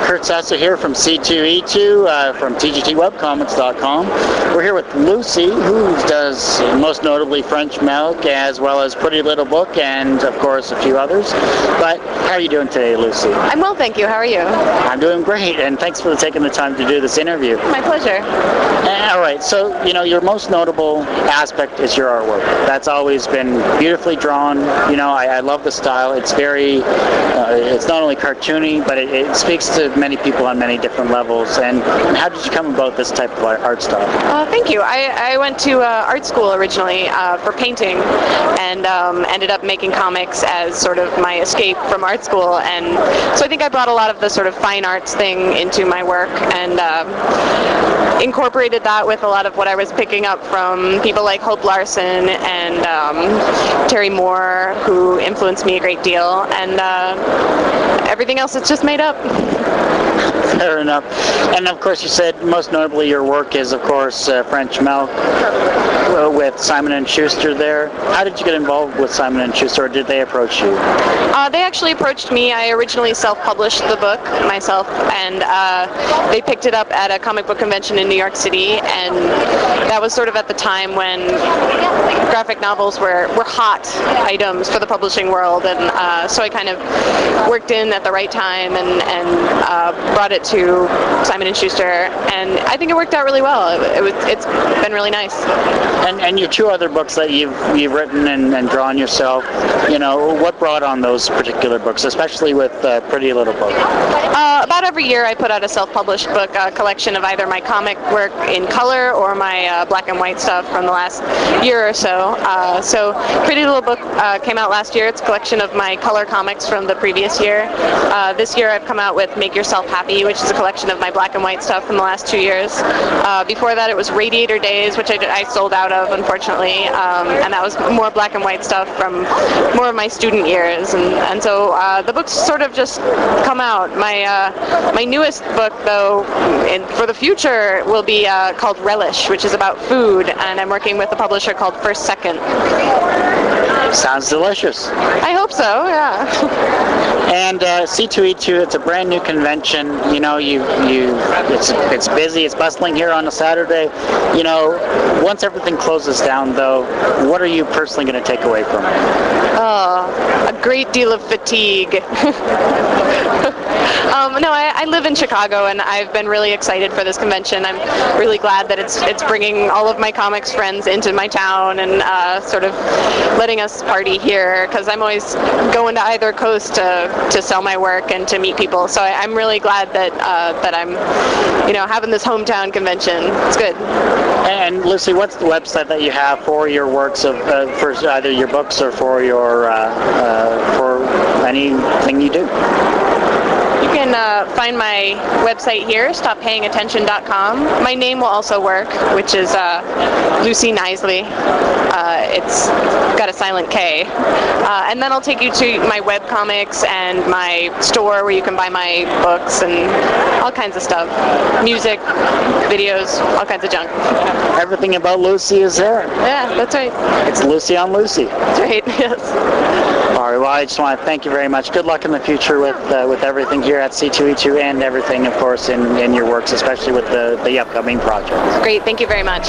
Kurt Sasser here from C2E2 from TGTWebcomics.com. We're here with Lucy, who does most notably French Milk, as well as Pretty Little Book, and of course a few others. But how are you doing today, Lucy? I'm well, thank you. How are you? I'm doing great, and thanks for taking the time to do this interview. My pleasure. All right, so your most notable aspect is your artwork. That's always been beautifully drawn. I love the style. It's very, it's not only cartoony, but it speaks to many people on many different levels. And how did you come about this type of art style? Thank you. I went to art school originally for painting, and ended up making comics as sort of my escape from art school. And so I think I brought a lot of the sort of fine arts thing into my work, and incorporated that with a lot of what I was picking up from people like Hope Larson and Terry Moore, who influenced me a great deal, and everything else is just made up. Fair enough. And of course you said most notably your work is of course French Milk with Simon and Schuster there. How did you get involved with Simon and Schuster, or did they approach you? They actually approached me. I originally self-published the book myself, and they picked it up at a comic book convention in New York City, and that was sort of at the time when graphic novels were hot items for the publishing world, and so I kind of worked in at the right time and brought it to Simon and Schuster, and I think it worked out really well. It's been really nice. And your two other books that you've written and drawn yourself, what brought on those particular books, especially with Pretty Little Book? About every year I put out a self-published book, a collection of either my comic work in color or my black and white stuff from the last year or so. So Pretty Little Book came out last year. It's a collection of my color comics from the previous year. This year I've come out with Make Yourself Happy, which is a collection of my black and white stuff from the last 2 years. Before that it was Radiator Days, which I sold out of, unfortunately, and that was more black and white stuff from more of my student years, and so the books sort of just come out. My newest book, though, for the future, will be called Relish, which is about food, and I'm working with a publisher called First Second. Sounds delicious. I hope so, yeah. And C2E2, it's a brand new convention. It's busy, it's bustling here on a Saturday. Once everything closes down, though, what are you personally going to take away from it? A great deal of fatigue. No, I live in Chicago, and I've been really excited for this convention. I'm really glad that it's bringing all of my comics friends into my town and sort of letting us party here, because I'm always going to either coast to sell my work and to meet people. So I'm really glad that I'm having this hometown convention. It's good. And Lucy, what's the website that you have for your works for either your books or for your for anything you do? You can find my website here, stoppayingattention.com. My name will also work, which is Lucy Knisley. It's got a silent K. And then I'll take you to my webcomics and my store where you can buy my books and all kinds of stuff. Music, videos, all kinds of junk. Everything about Lucy is there. Yeah, that's right. It's Lucy on Lucy. That's right, yes. All right, well, I just want to thank you very much. Good luck in the future with everything here at C2E2 and everything, of course, in your works, especially with the upcoming projects. Great, thank you very much.